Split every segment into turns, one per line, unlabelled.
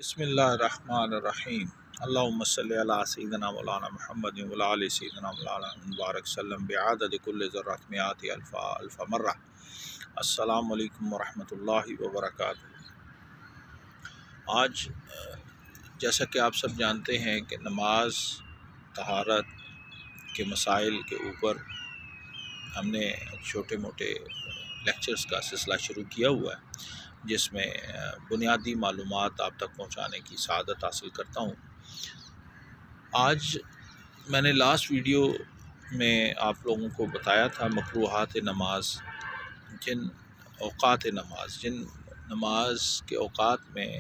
بسم اللہ الرحمن الرحیم اللہم صلی علی سیدنا مولانا محمد وعلی آل سیدنا مولانا مبارک سلم بعدد کل ذرات میات الف مرہ۔ السلام علیکم ورحمۃ اللہ وبرکاتہ۔ آج جیسا کہ آپ سب جانتے ہیں کہ نماز طہارت کے مسائل کے اوپر ہم نے چھوٹے موٹے لیکچرز کا سلسلہ شروع کیا ہوا ہے، جس میں بنیادی معلومات آپ تک پہنچانے کی سعادت حاصل کرتا ہوں۔ آج میں نے لاسٹ ویڈیو میں آپ لوگوں کو بتایا تھا مکروہات نماز، جن نماز کے اوقات میں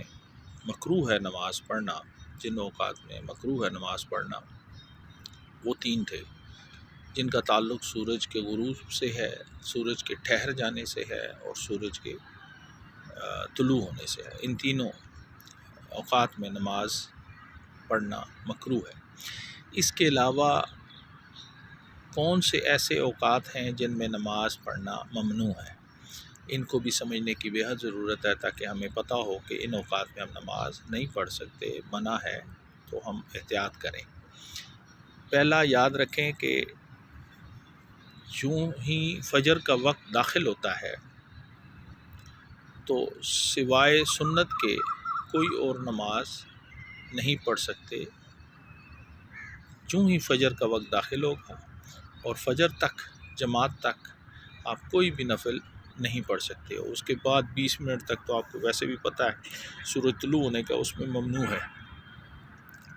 مکروہ ہے نماز پڑھنا، وہ 3 تھے، جن کا تعلق سورج کے غروب سے ہے، سورج کے ٹھہر جانے سے ہے اور سورج کے طلوع ہونے سے ہے۔ ان تینوں اوقات میں نماز پڑھنا مکروہ ہے۔ اس کے علاوہ کون سے ایسے اوقات ہیں جن میں نماز پڑھنا ممنوع ہے، ان کو بھی سمجھنے کی بے حد ضرورت ہے، تاکہ ہمیں پتہ ہو کہ ان اوقات میں ہم نماز نہیں پڑھ سکتے، منع ہے، تو ہم احتیاط کریں۔ پہلا یاد رکھیں کہ یوں ہی فجر کا وقت داخل ہوتا ہے تو سوائے سنت کے کوئی اور نماز نہیں پڑھ سکتے۔ چوں ہی فجر کا وقت داخل ہوگا اور فجر تک، جماعت تک آپ کوئی بھی نفل نہیں پڑھ سکتے، اور اس کے بعد 20 منٹ تک تو آپ کو ویسے بھی پتہ ہے سورج طلوع ہونے کا اس میں ممنوع ہے۔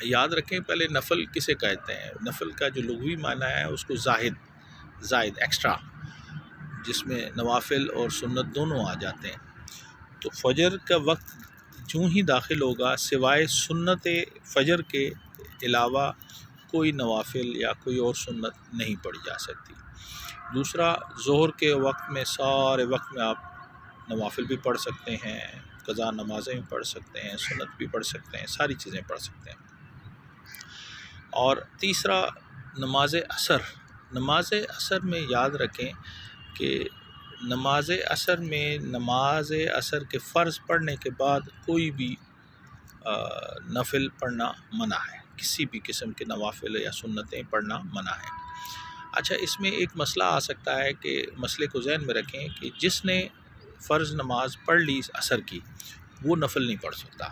یاد رکھیں پہلے نفل کسے کہتے ہیں؟ نفل کا جو لغوی معنی ہے اس کو زائد ایکسٹرا، جس میں نوافل اور سنت دونوں آ جاتے ہیں۔ تو فجر کا وقت جوں ہی داخل ہوگا، سوائے سنت فجر کے علاوہ کوئی نوافل یا کوئی اور سنت نہیں پڑھی جا سکتی۔ دوسرا، ظہر کے وقت میں سارے وقت میں آپ نوافل بھی پڑھ سکتے ہیں، قضا نمازیں بھی پڑھ سکتے ہیں، سنت بھی پڑھ سکتے ہیں، ساری چیزیں پڑھ سکتے ہیں۔ اور تیسرا، نماز عصر میں یاد رکھیں کہ نماز عصر کے فرض پڑھنے کے بعد کوئی بھی نفل پڑھنا منع ہے، کسی بھی قسم کے نوافل یا سنتیں پڑھنا منع ہے۔ اچھا، اس میں ایک مسئلہ آ سکتا ہے کہ مسئلے کو ذہن میں رکھیں کہ جس نے فرض نماز پڑھ لی عصر کی، وہ نفل نہیں پڑھ سکتا،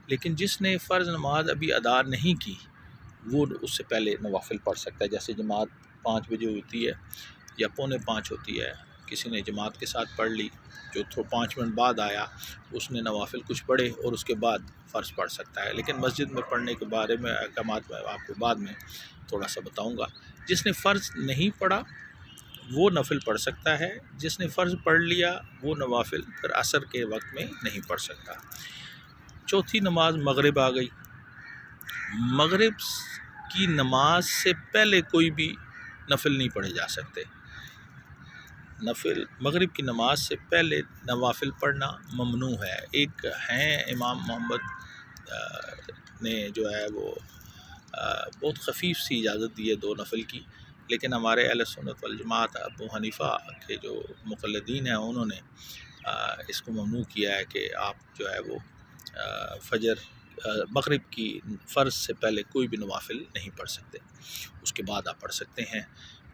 لیکن جس نے فرض نماز ابھی ادا نہیں کی وہ اس سے پہلے نوافل پڑھ سکتا ہے۔ جیسے جماعت 5 بجے ہوتی ہے یا 4:45 ہوتی ہے، کسی نے جماعت کے ساتھ پڑھ لی، جو 5 منٹ بعد آیا اس نے نوافل کچھ پڑھے اور اس کے بعد فرض پڑھ سکتا ہے۔ لیکن مسجد میں پڑھنے کے بارے میں احکامات میں آپ کو بعد میں تھوڑا سا بتاؤں گا۔ جس نے فرض نہیں پڑھا وہ نفل پڑھ سکتا ہے، جس نے فرض پڑھ لیا وہ نوافل پھر عصر کے وقت میں نہیں پڑھ سکتا۔ چوتھی نماز مغرب آ گئی۔ مغرب کی نماز سے پہلے کوئی بھی نفل نہیں پڑھے جا سکتے۔ مغرب کی نماز سے پہلے نوافل پڑھنا ممنوع ہے۔ ایک ہیں امام محمد نے جو ہے وہ بہت خفیف سی اجازت دی ہے 2 نفل کی، لیکن ہمارے اہل سنت والجماعت ابو حنیفہ کے جو مقلدین ہیں انہوں نے اس کو ممنوع کیا ہے کہ آپ جو ہے وہ مغرب کی فرض سے پہلے کوئی بھی نوافل نہیں پڑھ سکتے، اس کے بعد آپ پڑھ سکتے ہیں۔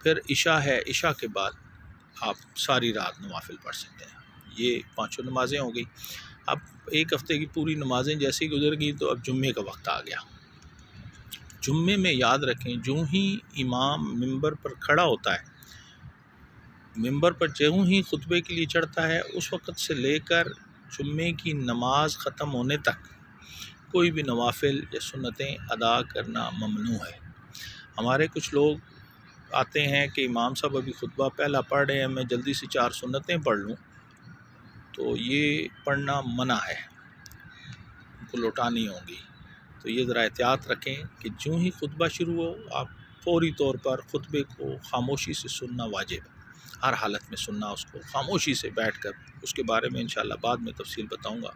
پھر عشاء ہے، عشاء کے بعد آپ ساری رات نوافل پڑھ سکتے ہیں۔ یہ 5 نمازیں ہو گئی۔ اب ایک ہفتے کی پوری نمازیں جیسے گزر گئی تو اب جمعے کا وقت آ گیا۔ جمعے میں یاد رکھیں جوں ہی امام ممبر پر کھڑا ہوتا ہے، ممبر پر جوں ہی خطبے کے لیے چڑھتا ہے، اس وقت سے لے کر جمعے کی نماز ختم ہونے تک کوئی بھی نوافل یا سنتیں ادا کرنا ممنوع ہے۔ ہمارے کچھ لوگ آتے ہیں کہ امام صاحب ابھی خطبہ پہلا پڑھ رہے ہیں، میں جلدی سے 4 سنتیں پڑھ لوں، تو یہ پڑھنا منع ہے، ان کو لوٹانی ہوں گی۔ تو یہ ذرا احتیاط رکھیں کہ جوں ہی خطبہ شروع ہو آپ فوری طور پر خطبے کو خاموشی سے سننا واجب ہے، ہر حالت میں سننا، اس کو خاموشی سے بیٹھ کر۔ اس کے بارے میں انشاءاللہ بعد میں تفصیل بتاؤں گا۔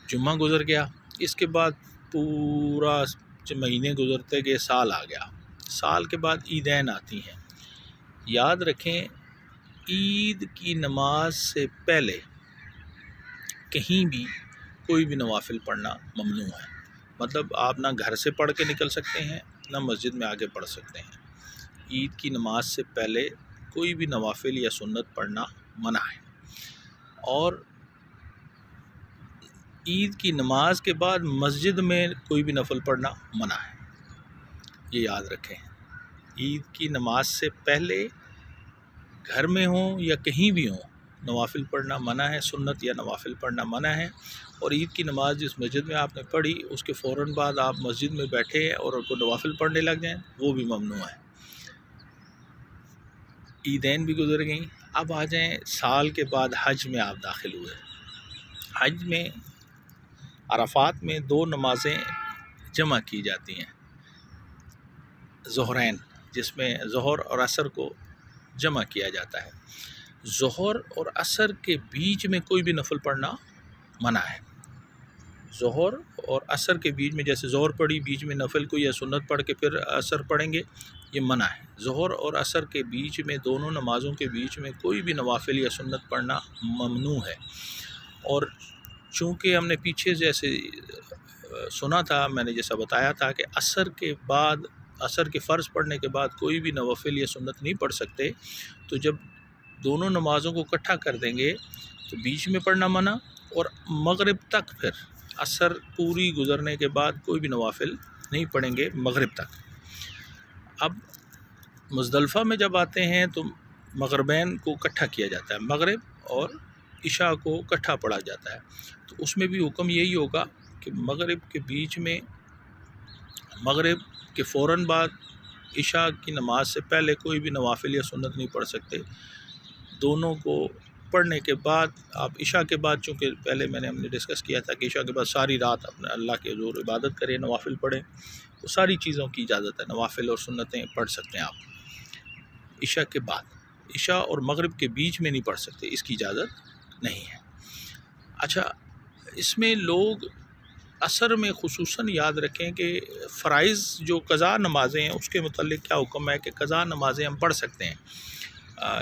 جمعہ گزر گیا، اس کے بعد پورا مہینے گزرتے گئے، سال آ گیا۔ سال کے بعد عیدین آتی ہیں۔ یاد رکھیں عید کی نماز سے پہلے کہیں بھی کوئی بھی نوافل پڑھنا ممنوع ہے، مطلب آپ نہ گھر سے پڑھ کے نکل سکتے ہیں نہ مسجد میں آگے پڑھ سکتے ہیں۔ عید کی نماز سے پہلے کوئی بھی نوافل یا سنت پڑھنا منع ہے، اور عید کی نماز کے بعد مسجد میں کوئی بھی نفل پڑھنا منع ہے، یہ یاد رکھیں۔ عید کی نماز سے پہلے گھر میں ہوں یا کہیں بھی ہوں نوافل پڑھنا منع ہے، سنت یا نوافل پڑھنا منع ہے، اور عید کی نماز جس مسجد میں آپ نے پڑھی اس کے فوراً بعد آپ مسجد میں بیٹھے ہیں اور کوئی نوافل پڑھنے لگ جائیں وہ بھی ممنوع ہے۔ عیدین بھی گزر گئیں، اب آ جائیں سال کے بعد حج میں آپ داخل ہوئے۔ حج میں عرفات میں 2 نمازیں جمع کی جاتی ہیں، ظہرین، جس میں ظہر اور عصر کو جمع کیا جاتا ہے۔ ظہر اور عصر کے بیچ میں کوئی بھی نفل پڑھنا منع ہے۔ ظہر اور عصر کے بیچ میں، جیسے ظہر پڑھی بیچ میں نفل کو یا سنت پڑھ کے پھر عصر پڑھیں گے، یہ منع ہے۔ ظہر اور عصر کے بیچ میں، دونوں نمازوں کے بیچ میں کوئی بھی نوافل یا سنت پڑھنا ممنوع ہے۔ اور چونکہ ہم نے پیچھے جیسے سنا تھا، میں نے جیسا بتایا تھا کہ عصر کے فرض پڑھنے کے بعد کوئی بھی نوافل یا سنت نہیں پڑھ سکتے، تو جب دونوں نمازوں کو اکٹھا کر دیں گے تو بیچ میں پڑھنا منع، اور مغرب تک، پھر عصر پوری گزرنے کے بعد کوئی بھی نوافل نہیں پڑھیں گے مغرب تک۔ اب مزدلفہ میں جب آتے ہیں تو مغربین کو اکٹھا کیا جاتا ہے، مغرب اور عشاء کو اکٹھا پڑھا جاتا ہے، تو اس میں بھی حکم یہی ہوگا کہ مغرب کے بیچ میں، مغرب کے فوراً بعد عشاء کی نماز سے پہلے کوئی بھی نوافل یا سنت نہیں پڑھ سکتے۔ دونوں کو پڑھنے کے بعد آپ عشاء کے بعد، چونکہ پہلے ہم نے ڈسکس کیا تھا کہ عشاء کے بعد ساری رات اپنے اللہ کے حضور عبادت کریں، نوافل پڑھیں، وہ ساری چیزوں کی اجازت ہے، نوافل اور سنتیں پڑھ سکتے ہیں آپ عشاء کے بعد۔ عشاء اور مغرب کے بیچ میں نہیں پڑھ سکتے، اس کی اجازت نہیں ہے۔ اچھا، اس میں لوگ عصر میں خصوصاً یاد رکھیں کہ فرائض جو قضا نمازیں ہیں اس کے متعلق کیا حکم ہے کہ قضا نمازیں ہم پڑھ سکتے ہیں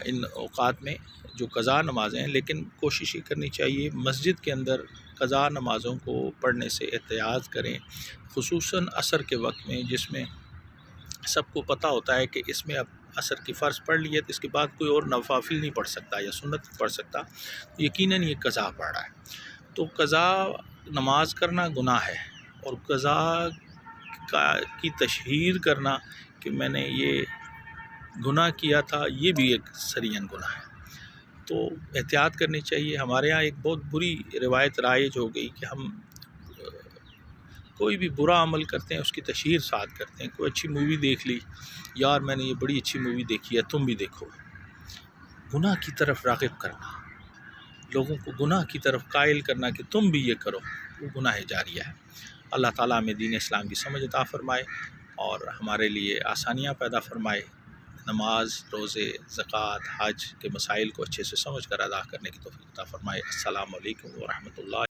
ان اوقات میں جو قضا نمازیں ہیں، لیکن کوشش یہ کرنی چاہیے مسجد کے اندر قضا نمازوں کو پڑھنے سے احتیاط کریں، خصوصاً عصر کے وقت میں، جس میں سب کو پتہ ہوتا ہے کہ اس میں اب عصر کی فرض پڑھ لی ہے تو اس کے بعد کوئی اور نوافل نہیں پڑھ سکتا یا سنت نہیں پڑھ سکتا، یقیناً یہ قضا پڑھ رہا ہے۔ تو قضا نماز کرنا گناہ ہے، اور قضا کی تشہیر کرنا کہ میں نے یہ گناہ کیا تھا، یہ بھی ایک سرین گناہ ہے۔ تو احتیاط کرنی چاہیے۔ ہمارے ہاں ایک بہت بری روایت رائج ہو گئی کہ ہم کوئی بھی برا عمل کرتے ہیں اس کی تشہیر ساتھ کرتے ہیں۔ کوئی اچھی مووی دیکھ لی، یار میں نے یہ بڑی اچھی مووی دیکھی ہے، تم بھی دیکھو۔ گناہ کی طرف راغب کرنا، لوگوں کو گناہ کی طرف قائل کرنا کہ تم بھی یہ کرو، وہ گناہ جاریہ ہے۔ اللہ تعالیٰ ہمیں دین اسلام کی سمجھ عطا فرمائے اور ہمارے لیے آسانیاں پیدا فرمائے، نماز، روزے، زکوٰۃ، حج کے مسائل کو اچھے سے سمجھ کر ادا کرنے کی توفیق عطا فرمائے۔ السلام علیکم ورحمۃ اللہ۔